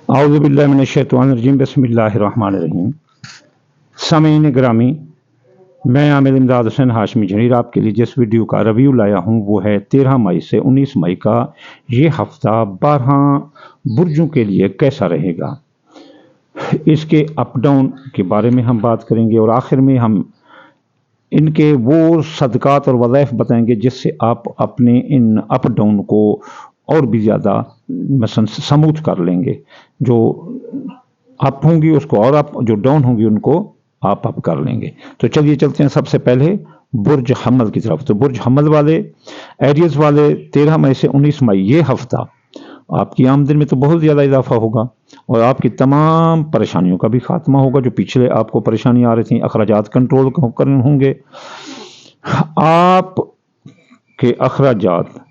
आऊज़ुबिल्लाहि मिनश्शैतानिर्रजीम बिस्मिल्लाहिर्रहमानिर्रहीम। सामीन ग्रामी, मैं आमिर इमदाद हुसैन हाशमी जहीर आपके लिए जिस वीडियो का रिव्यू लाया हूँ वो है 13 मई से 19 मई का। ये हफ्ता 12 बुर्जों के लिए कैसा रहेगा, इसके अप डाउन के बारे में हम बात करेंगे और आखिर में हम इनके वो सदक़ात और वज़ाइफ बताएंगे जिससे आप अपने इन अप डाउन को और भी ज़्यादा मसलन स्मूथ कर लेंगे। जो अप होंगी उसको और अप, जो डाउन होंगी उनको आप अप कर लेंगे। तो चलिए चलते हैं सबसे पहले बुर्ज हमल की तरफ। तो बुर्ज हमल वाले, एरियस वाले 13 मई से 19 मई ये हफ्ता आपकी आमदनी में तो बहुत ज़्यादा इजाफा होगा और आपकी तमाम परेशानियों का भी खात्मा होगा। जो पिछले आपको परेशानी आ रही थी, अखराजात कंट्रोल करने होंगे। आप के अखराजात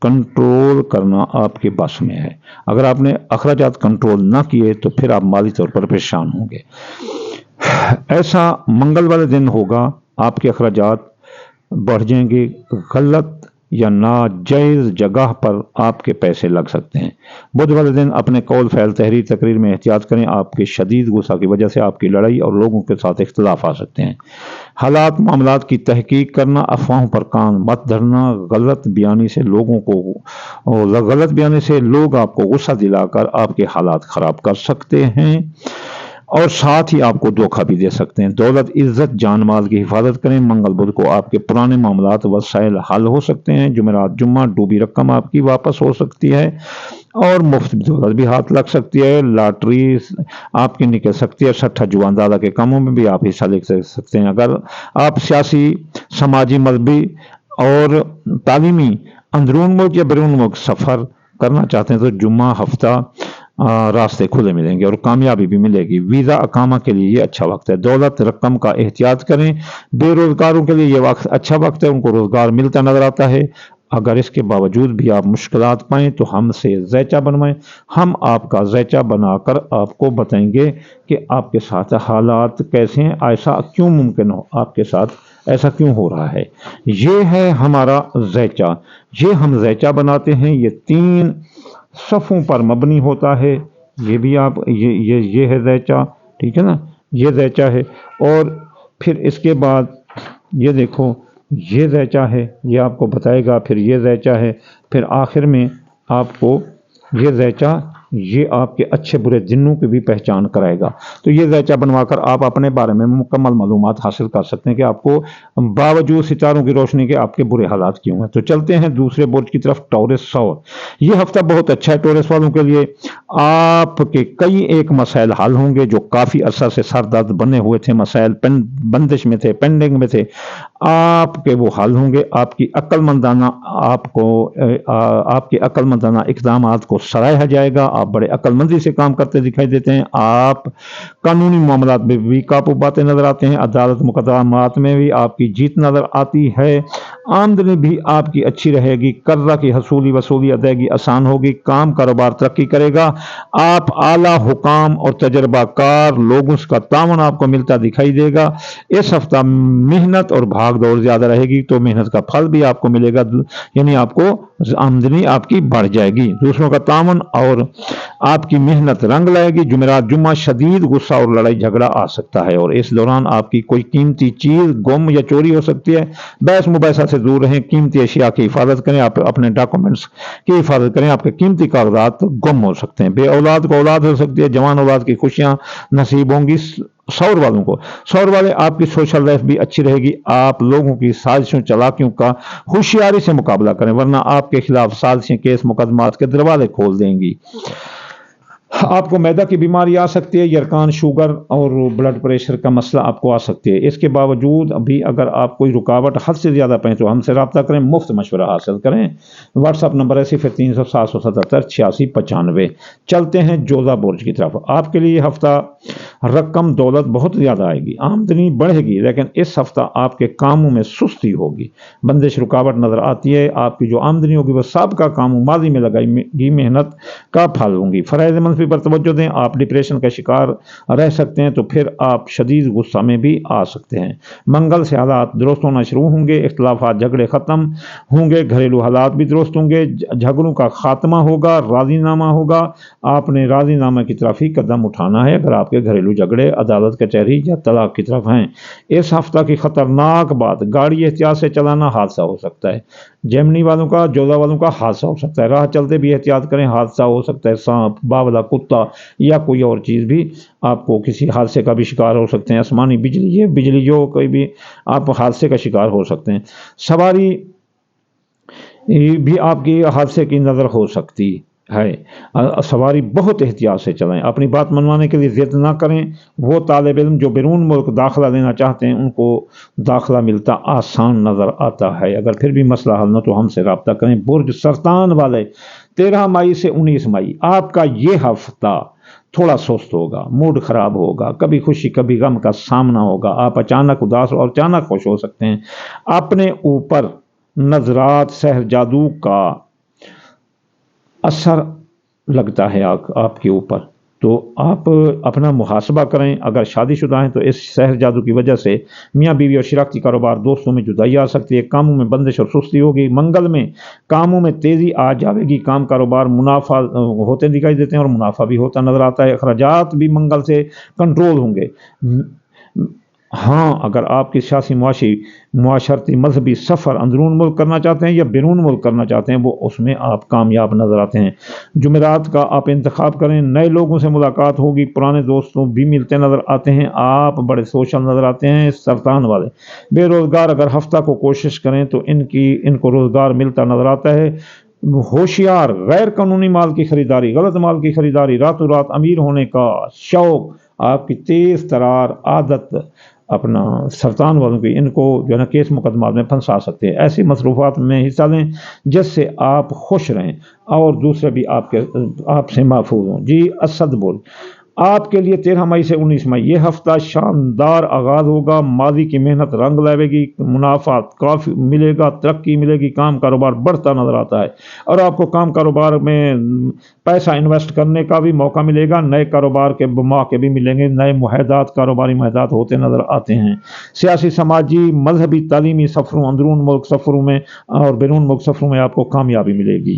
कंट्रोल करना आपके बस में है। अगर आपने अखराजात कंट्रोल ना किए तो फिर आप माली तौर पर परेशान होंगे। ऐसा मंगल वाले दिन होगा, आपके अखराजात बढ़ जाएंगे, गलत या नाजायज़ जगह पर आपके पैसे लग सकते हैं। बुध वाले दिन अपने कौल फैल तहरीर तकरीर में एहतियात करें। आपके शदीद गुस्सा की वजह से आपकी लड़ाई और लोगों के साथ इख्तलाफ आ सकते हैं। हालात मामलात की तहकीक करना, अफवाहों पर कान मत धरना। गलत बयानी से लोग आपको गुस्सा दिलाकर आपके हालात ख़राब कर सकते हैं और साथ ही आपको धोखा भी दे सकते हैं। दौलत, इज्जत, जान माल की हिफाजत करें। मंगल बुध को आपके पुराने मामलात वसाइल हल हो सकते हैं। जुमेरात जुम्मा डूबी रकम आपकी वापस हो सकती है और मुफ्त दौलत भी हाथ लग सकती है। लॉटरी आपकी निकल सकती है। सट्ठा जुआनदादा के कामों में भी आप हिस्सा ले सकते हैं। अगर आप सियासी, समाजी, मजहबी और तालीमी अंदरून मुल्क या बैरून मुल्क सफ़र करना चाहते हैं तो जुम्मा हफ्ता रास्ते खुले मिलेंगे और कामयाबी भी मिलेगी। वीज़ा अकामा के लिए ये अच्छा वक्त है। दौलत, रकम का एहतियात करें। बेरोजगारों के लिए ये वक्त अच्छा वक्त है, उनको रोजगार मिलता नजर आता है। अगर इसके बावजूद भी आप मुश्किलात पाएँ तो हमसे ज़ैचा बनवाएं। हम आपका ज़ैचा बनाकर आपको बताएंगे कि आपके साथ हालात कैसे हैं, ऐसा क्यों मुमकिन हो, आपके साथ ऐसा क्यों हो रहा है। ये है हमारा ज़ैचा। ये हम ज़ैचा बनाते हैं, ये 3 सफ़ों पर मबनी होता है। ये भी आप ये है ज़ैचा, ठीक है ना, ये ज़ैचा है। और फिर इसके बाद ये देखो, ये ज़ैचा है, ये आपको बताएगा। फिर ये ज़ैचा है, फिर आखिर में आपको ये ज़ैचा ये आपके अच्छे बुरे जिन्नों की भी पहचान कराएगा। तो ये ज़ैचा बनवाकर आप अपने बारे में मुकम्मल मालूमात हासिल कर सकते हैं कि आपको बावजूद सितारों की रोशनी के आपके बुरे हालात क्यों हैं। तो चलते हैं दूसरे बुर्ज की तरफ, टॉरस सौर। ये हफ्ता बहुत अच्छा है टॉरस वालों के लिए। आपके कई एक मसाइल हल होंगे जो काफ़ी अरसा से सर दर्द बने हुए थे, मसाइल बंदिश में थे, पेंडिंग में थे, आपके वो हल होंगे। आपकी अक्लमंदाना आपके अक्लमंदाना इक़दामात को सराहा जाएगा। आप बड़े अक्लमंदी से काम करते दिखाई देते हैं। आप कानूनी मामलात में भी काबू पाते नजर आते हैं। अदालत मुकदमात में भी आपकी जीत नजर आती है। आमदनी भी आपकी अच्छी रहेगी। कर्जा की हसूली वसूली अदायगी आसान होगी। काम कारोबार तरक्की करेगा। आप आला हुकाम और तजर्बाकार लोगों का तावन आपको मिलता दिखाई देगा। इस हफ्ता मेहनत और भाग दौड़ ज्यादा रहेगी तो मेहनत का फल भी आपको मिलेगा, यानी आपको आमदनी आपकी बढ़ जाएगी। दूसरों का तावन और आपकी मेहनत रंग लाएगी। जुमेरात जुम्मा शदीद गुस्सा और लड़ाई झगड़ा आ सकता है और इस दौरान आपकी कोई कीमती चीज गुम या चोरी हो सकती है। बहस मुबहसा से दूर रहें। कीमती अशिया की हिफाजत करें। आप अपने डॉक्यूमेंट्स की हिफाजत करें। आपके कीमती कागजात गुम हो सकते हैं। बे औलाद को औलाद हो सकती है। जवान औलाद की खुशियां नसीब होंगी। सौर वालों को, सौर वाले आपकी सोशल लाइफ भी अच्छी रहेगी। आप लोगों की साजिशों चालाकियों का होशियारी से मुकाबला करें वरना आपके खिलाफ साजिशें, केस, मुकदमात के दरवाजे खोल देंगी। आपको मैदा की बीमारी आ सकती है। यरकान, शुगर और ब्लड प्रेशर का मसला आपको आ सकती है। इसके बावजूद अभी अगर आप कोई रुकावट हद से ज़्यादा पाएँ तो हमसे रब्ता करें, मुफ्त मशवरा हासिल करें। व्हाट्सअप नंबर है 0300 777 8695। चलते हैं जोधा बुर्ज की तरफ। आपके लिए हफ्ता रकम दौलत बहुत ज़्यादा आएगी, आमदनी बढ़ेगी, लेकिन इस हफ्ता आपके कामों में सुस्ती होगी, बंदिश रुकावट नज़र आती है। आपकी जो आमदनी होगी वह सबका काम माजी में लगाई मेहनत का फल होंगी। फ़राइज़ मंफी पर तवज्जो दें, आप डिप्रेशन का शिकार रह सकते हैं तो फिर आप शदीद गुस्सा में भी आ सकते हैं। मंगल से हालात दुरुस्त होना शुरू होंगे, इख्तलाफात झगड़े ख़त्म होंगे, घरेलू हालात भी दुरुस्त होंगे, झगड़ों का खात्मा होगा, राजीनामा होगा। आपने राजीनामा की तरफ ही कदम उठाना है अगर आपके घरेलू झगड़े अदालत कचहरी या तलाक की तरफ हैं। इस हफ्ता की खतरनाक बात, गाड़ी एहतियात से चलाना, हादसा हो सकता है। जेमनी वालों का, जोधा वालों का हादसा हो सकता है। राह चलते भी एहतियात करें, हादसा हो सकता है। सांप, बावला, कुत्ता या कोई और चीज़ भी आपको किसी हादसे का भी शिकार हो सकते हैं। आसमानी बिजली, ये बिजली जो कोई भी आप हादसे का शिकार हो सकते हैं। सवारी भी आपकी हादसे की नज़र हो सकती है। सवारी बहुत एहतियात से चलाएं, अपनी बात मनवाने के लिए ज़िद ना करें। वो तालिब इल्म जो बैरून मुल्क दाखिला लेना चाहते हैं उनको दाखिला मिलता आसान नज़र आता है। अगर फिर भी मसला हल न तो हमसे रब्ता करें। बुर्ज सरतान वाले 13 मई से 19 मई आपका ये हफ्ता थोड़ा सुस्त होगा, मूड खराब होगा, कभी खुशी कभी गम का सामना होगा। आप अचानक उदास और अचानक खुश हो सकते हैं। अपने ऊपर नजरात सहर जादू का असर लगता है आपके ऊपर, तो आप अपना मुहासबा करें। अगर शादीशुदा हैं तो इस सहर जादू की वजह से मियाँ बीवी और शिराकती कारोबार दोस्तों में जुदाई आ सकती है। कामों में बंदिश और सुस्ती होगी। मंगल में कामों में तेज़ी आ जाएगी, काम कारोबार मुनाफा होते दिखाई देते हैं और मुनाफा भी होता नजर आता है। अखराजात भी मंगल से कंट्रोल होंगे। हाँ, अगर आपकी सियासी मुआशरती मजहबी सफ़र अंदरून मुल्क करना चाहते हैं या बैरून मुल्क करना चाहते हैं, वो उसमें आप कामयाब नज़र आते हैं। जुमेरात का आप इंतखाब करें। नए लोगों से मुलाकात होगी, पुराने दोस्तों भी मिलते नज़र आते हैं। आप बड़े सोशल नज़र आते हैं। सरतान वाले बेरोज़गार अगर हफ्ता को कोशिश करें तो इनको रोज़गार मिलता नज़र आता है। होशियार, गैर कानूनी माल की खरीदारी, गलत माल की खरीदारी, रातों रात अमीर होने का शौक, आपकी तेज़ तरार आदत अपना सरतान वालों की इनको जो है ना केस मुकदमात में फंसा सकते हैं। ऐसी मसरूफ़ात में हिस्सा लें जिससे आप खुश रहें और दूसरे भी आपसे महफूज हों। जी असद बोल, आपके लिए 13 मई से 19 मई ये हफ्ता शानदार आगाज़ होगा। माजी की मेहनत रंग लाएगी, मुनाफा काफ़ी मिलेगा, तरक्की मिलेगी, काम कारोबार बढ़ता नज़र आता है और आपको काम कारोबार में पैसा इन्वेस्ट करने का भी मौका मिलेगा। नए कारोबार के मौके भी मिलेंगे, नए मुआहदात, कारोबारी मुआहदात होते नज़र आते हैं। सियासी, समाजी, मजहबी, तालीमी सफ़रों, अंदरून मुल्क सफ़रों में और बैरून मुल्क सफ़रों में आपको कामयाबी मिलेगी।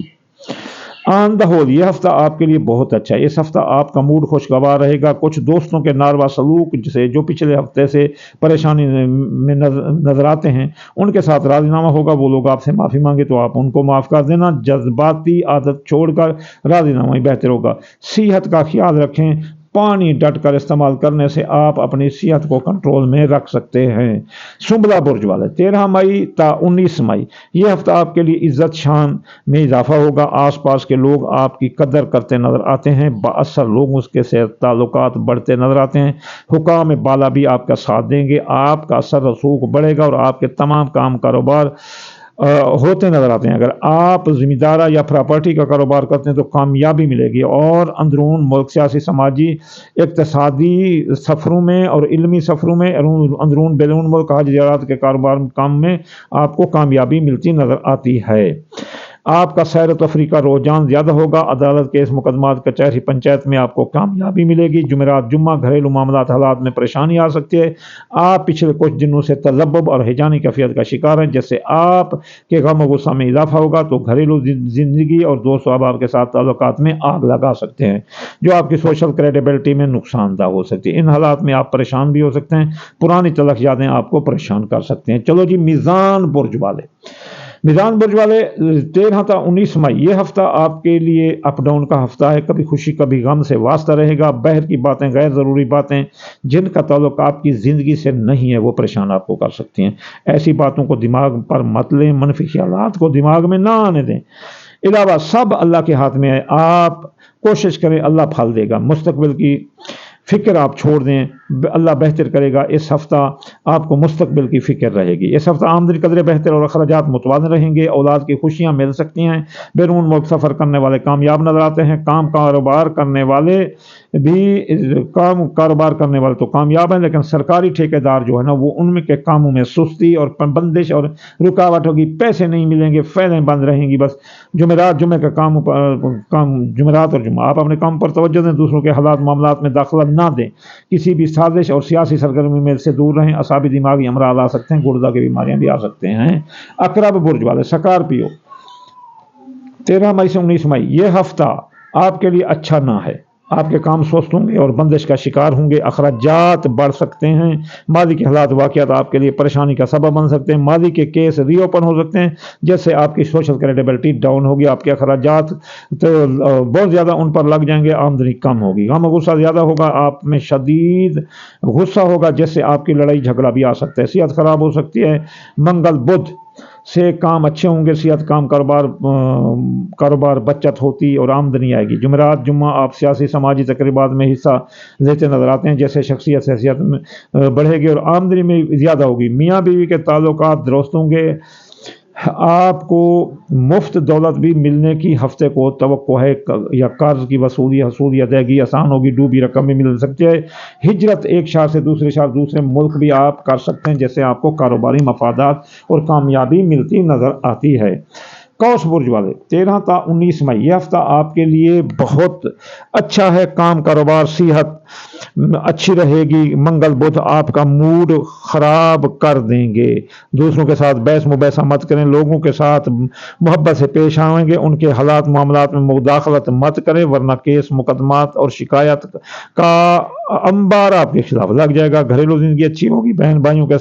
ऑन द होल ये हफ्ता आपके लिए बहुत अच्छा है। इस हफ्ता आपका मूड खुशगवार रहेगा। कुछ दोस्तों के नारवा सलूक से जो पिछले हफ्ते से परेशानी में नजर आते हैं उनके साथ राजीनामा होगा। वो लोग आपसे माफ़ी मांगे तो आप उनको माफ़ कर देना। जज्बाती आदत छोड़कर राजीनामा ही बेहतर होगा। सेहत का ख्याल रखें। पानी डट कर इस्तेमाल करने से आप अपनी सेहत को कंट्रोल में रख सकते हैं। सुंबला बुर्ज वाले 13 मई ता 19 मई ये हफ्ता आपके लिए इज्जत शान में इजाफा होगा। आसपास के लोग आपकी कदर करते नजर आते हैं। बाअसर लोगों के से ताल्लुकात बढ़ते नजर आते हैं। हुकाम बाला भी आपका साथ देंगे। आपका असर रसूख बढ़ेगा और आपके तमाम काम कारोबार होते नजर आते हैं। अगर आप ज़िम्मेदारा या प्रॉपर्टी का कारोबार करते हैं तो कामयाबी मिलेगी और अंदरून मुल्क सियासी, समाजी, इक़्तिसादी सफ़रों में और इल्मी सफ़रों में अंदरून बैरून मुल्क हज ज़ियारत के कारोबार काम में आपको कामयाबी मिलती नज़र आती है। आपका सैर तफरी का रुझान ज़्यादा होगा। अदालत केस मुकदमात कचहरी पंचायत में आपको कामयाबी मिलेगी। जुमेरात जुम्मा घरेलू मामलात हालात में परेशानी आ सकती है। आप पिछले कुछ दिनों से तलब्बुब और हिजानी कैफियत का शिकार हैं जिससे आपके गम और गुस्सा में इजाफा होगा तो घरेलू ज़िंदगी और दोस्त अहबाब के साथ ताल्लुकात में आग लगा सकते हैं जो आपकी सोशल क्रेडिबिलिटी में नुकसानदा हो सकती है। इन हालात में आप परेशान भी हो सकते हैं। पुरानी तलख यादें आपको परेशान कर सकते हैं। चलो जी, मीज़ान बुर्ज वाले 13 ता 19 मई ये हफ्ता आपके लिए अप डाउन का हफ्ता है। कभी खुशी कभी गम से वास्ता रहेगा। बहर की बातें, गैर ज़रूरी बातें जिनका ताल्लुक आपकी ज़िंदगी से नहीं है वो परेशान आपको कर सकती हैं। ऐसी बातों को दिमाग पर मत लें, मनफी ख्यालात को दिमाग में ना आने दें। अलावा सब अल्लाह के हाथ में है। आप कोशिश करें, अल्लाह फल देगा। मुस्तकबिल की فکر آپ چھوڑ دیں، اللہ بہتر کرے گا۔ اس ہفتہ آپ کو مستقبل کی فکر رہے گی۔ اس ہفتہ آمدنی قدرے بہتر اور اخراجات متوازن رہیں گے، اولاد کی خوشیاں مل سکتی ہیں۔ بیرون ملک سفر کرنے والے کامیاب نظر آتے ہیں۔ کاروبار کرنے والے تو کامیاب ہیں، لیکن سرکاری ٹھیکیدار جو ہے نا وہ ان میں کے کاموں میں سستی اور بندش اور رکاوٹ ہوگی، پیسے نہیں ملیں گے، فیلیں بند رہیں گی۔ بس جمعے کا جمعرات اور جمعہ آپ اپنے کام پر توجہ دیں، دوسروں کے حالات معاملات میں داخلہ نہ دیں، کسی بھی سازش اور سیاسی سرگرمی میں سے دور رہیں۔ اعصابی دماغی امراض آ سکتے ہیں، گردہ کی بیماریاں بھی آ سکتے ہیں۔ اقرب برج والے سکارپیو، 13 مئی سے 19 مئی یہ ہفتہ آپ کے لیے اچھا نہ ہے، آپ کے کام سست ہوں گے اور بندش کا شکار ہوں گے، اخراجات بڑھ سکتے ہیں، ماضی کے حالات واقعات آپ کے لیے پریشانی کا سبب بن سکتے ہیں، ماضی کے کیس ری اوپن ہو سکتے ہیں، جس سے آپ کی سوشل کریڈیبلٹی ڈاؤن ہوگی، آپ کے اخراجات تو بہت زیادہ ان پر لگ جائیں گے، آمدنی کم ہوگی، غم و غصہ زیادہ ہوگا، آپ میں شدید غصہ ہوگا جس سے آپ کی لڑائی جھگڑا بھی آ سکتا ہے، صحت خراب ہو سکتی ہے۔ منگل بدھ سے کام اچھے ہوں گے، صحت کام کاروبار بچت ہوتی اور آمدنی آئے گی۔ جمعرات جمعہ آپ سیاسی سماجی تقریبات میں حصہ لیتے نظر آتے ہیں، جیسے شخصیت حیثیت میں بڑھے گی اور آمدنی میں زیادہ ہوگی۔ میاں بیوی کے تعلقات درست ہوں گے، آپ کو مفت دولت بھی ملنے کی ہفتے کو توقع ہے، یا قرض کی حصولی ادائیگی آسان ہوگی، ڈوبی رقم بھی مل سکتی ہے۔ ہجرت ایک شہر سے دوسرے شہر دوسرے ملک بھی آپ کر سکتے ہیں، جیسے آپ کو کاروباری مفادات اور کامیابی ملتی نظر آتی ہے۔ قوس برج والے 13 تا 19 مئی یہ ہفتہ آپ کے لیے بہت اچھا ہے، کام کاروبار صحت اچھی رہے گی۔ منگل بدھ آپ کا موڈ خراب کر دیں گے، دوسروں کے ساتھ بحث مباحثہ مت کریں، لوگوں کے ساتھ محبت سے پیش آئیں گے، ان کے حالات معاملات میں مداخلت مت کریں، ورنہ کیس مقدمات اور شکایت کا انبار آپ کے خلاف لگ جائے گا۔ گھریلو زندگی اچھی ہوگی، بہن بھائیوں کا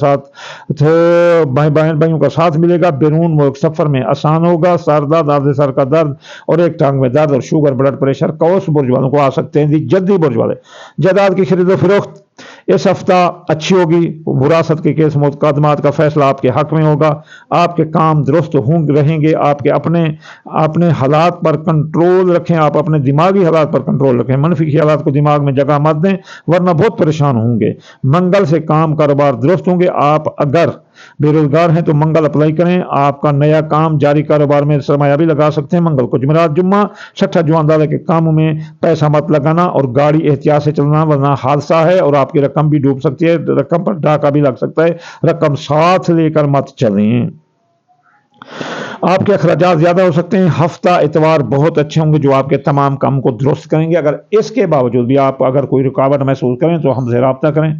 ساتھ ملے گا، بیرون ملک سفر میں آسان ہوگا، سر کا درد اور ایک ٹانگ میں درد اور شوگر بلڈ پریشر قوس برج والوں کو آ سکتے ہیں۔ جدی برج والے جائیداد کی خرید و فروخت اس ہفتہ اچھی ہوگی، وراثت کے کیس مقدمات کا فیصلہ آپ کے حق میں ہوگا، آپ کے کام درست رہیں گے، آپ کے اپنے حالات پر کنٹرول رکھیں، آپ اپنے دماغی حالات پر کنٹرول رکھیں، منفی خیالات کو دماغ میں جگہ مت دیں ورنہ بہت پریشان ہوں گے۔ منگل سے کام کاروبار درست ہوں گے، آپ اگر بے روزگار ہیں تو منگل اپلائی کریں، آپ کا نیا کام جاری کاروبار میں سرمایہ بھی لگا سکتے ہیں منگل کو۔ جمعرات جمعہ چھٹا جوان دالے کے کاموں میں پیسہ مت لگانا اور گاڑی احتیاط سے چلنا ورنہ حادثہ ہے اور آپ کی رقم بھی ڈوب سکتی ہے، رقم پر ڈاکہ بھی لگ سکتا ہے، رقم ساتھ لے کر مت چلیں۔ آپ کے اخراجات زیادہ ہو سکتے ہیں، ہفتہ اتوار بہت اچھے ہوں گے جو آپ کے تمام کام کو درست کریں گے، اگر اس کے باوجود بھی آپ اگر کوئی رکاوٹ محسوس کریں تو ہم سے رابطہ کریں۔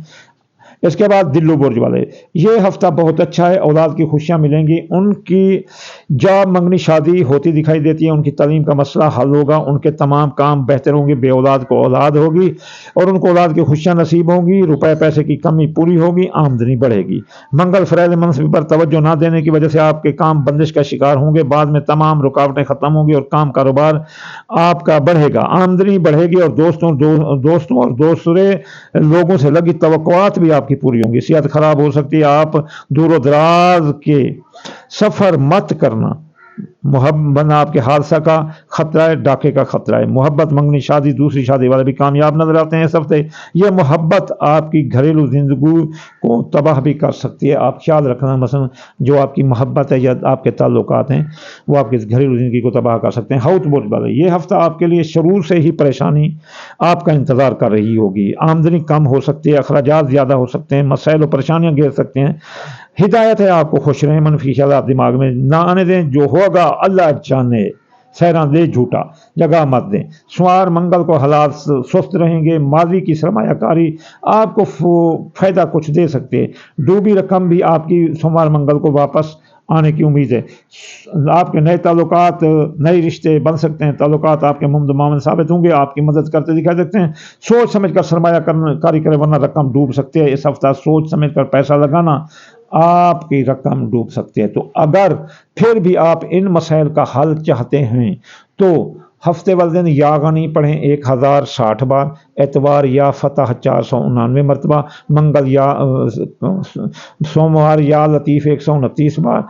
اس کے بعد دلو برج والے یہ ہفتہ بہت اچھا ہے، اولاد کی خوشیاں ملیں گی، ان کی جاب منگنی شادی ہوتی دکھائی دیتی ہے، ان کی تعلیم کا مسئلہ حل ہوگا، ان کے تمام کام بہتر ہوں گے، بے اولاد کو اولاد ہوگی اور ان کو اولاد کی خوشیاں نصیب ہوں گی، روپے پیسے کی کمی پوری ہوگی، آمدنی بڑھے گی۔ منگل فریض منصب پر توجہ نہ دینے کی وجہ سے آپ کے کام بندش کا شکار ہوں گے، بعد میں تمام رکاوٹیں ختم ہوں گی اور کام کاروبار آپ کا بڑھے گا، آمدنی بڑھے گی اور دوستوں اور دوسرے لوگوں سے لگی توقعات بھی آپ کی پوری ہوں گی۔ صحت خراب ہو سکتی ہے، آپ دور و دراز کے سفر مت کرنا، محبت آپ کے حادثہ کا خطرہ ہے، ڈاکے کا خطرہ ہے۔ محبت منگنی شادی دوسری شادی والے بھی کامیاب نظر آتے ہیں اس ہفتے، یہ محبت آپ کی گھریلو زندگی کو تباہ بھی کر سکتی ہے، آپ خیال رکھنا، مثلا جو آپ کی محبت ہے یا آپ کے تعلقات ہیں وہ آپ کی گھریلو زندگی کو تباہ کر سکتے ہیں۔ حوت برج والے یہ ہفتہ آپ کے لیے شروع سے ہی پریشانی آپ کا انتظار کر رہی ہوگی، آمدنی کم ہو سکتی ہے، اخراجات زیادہ ہو سکتے ہیں، مسائل و پریشانیاں گھیر سکتے ہیں۔ ہدایت ہے آپ کو خوش رہیں، منفی خیالات دماغ میں نہ آنے دیں، جو ہوگا اللہ جانے، سیراں دے جھوٹا جگہ مت دیں۔ سوار منگل کو حالات سست رہیں گے، ماضی کی سرمایہ کاری آپ کو فائدہ کچھ دے سکتے ہیں، ڈوبی رقم بھی آپ کی سوموار منگل کو واپس آنے کی امید ہے۔ آپ کے نئے تعلقات نئے رشتے بن سکتے ہیں، تعلقات آپ کے ممد ثابت ہوں گے، آپ کی مدد کرتے دکھائی دیتے ہیں۔ سوچ سمجھ کر سرمایہ کاری کریں ورنہ رقم ڈوب سکتی ہے، اس ہفتہ سوچ سمجھ کر پیسہ لگانا، آپ کی رقم ڈوب سکتی ہے۔ تو اگر پھر بھی آپ ان مسائل کا حل چاہتے ہیں تو ہفتے والے دن یا غنی پڑھیں 1060 بار، اتوار یا فتح 499 مرتبہ، منگل یا سوموار یا لطیف 129 بار،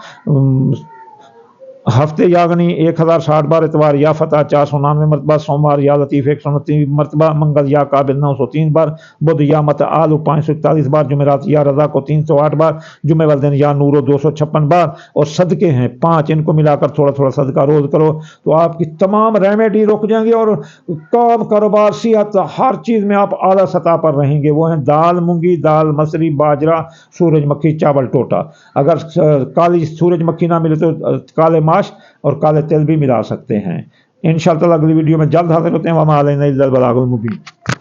ہفتے یاغنی 1060 بار، اتوار یا فتح 499 مرتبہ، سوموار یا لطیف 129 مرتبہ، منگل یا قابل 903 بار، بدھ یا متعال 541 بار، جمعرات یا رضا کو 308 بار، جمعہ والدین یا نورو 256 بار، اور صدقے ہیں 5، ان کو ملا کر تھوڑا تھوڑا صدقہ روز کرو تو آپ کی تمام ریمیڈی رک جائیں گے اور کام، کاروبار، صحت، ہر چیز میں آپ اعلیٰ سطح پر رہیں گے۔ وہ ہیں دال مونگی، دال مسری، باجرہ، سورج مکھی، چاول ٹوٹا۔ اگر کالی سورج مکھی نہ ملے تو کالے ماش اور کالے تیل بھی ملا سکتے ہیں۔ انشاءاللہ اگلی ویڈیو میں جلد حاضر ہوتے ہیں۔ وما علینا الا البلاغ المبین۔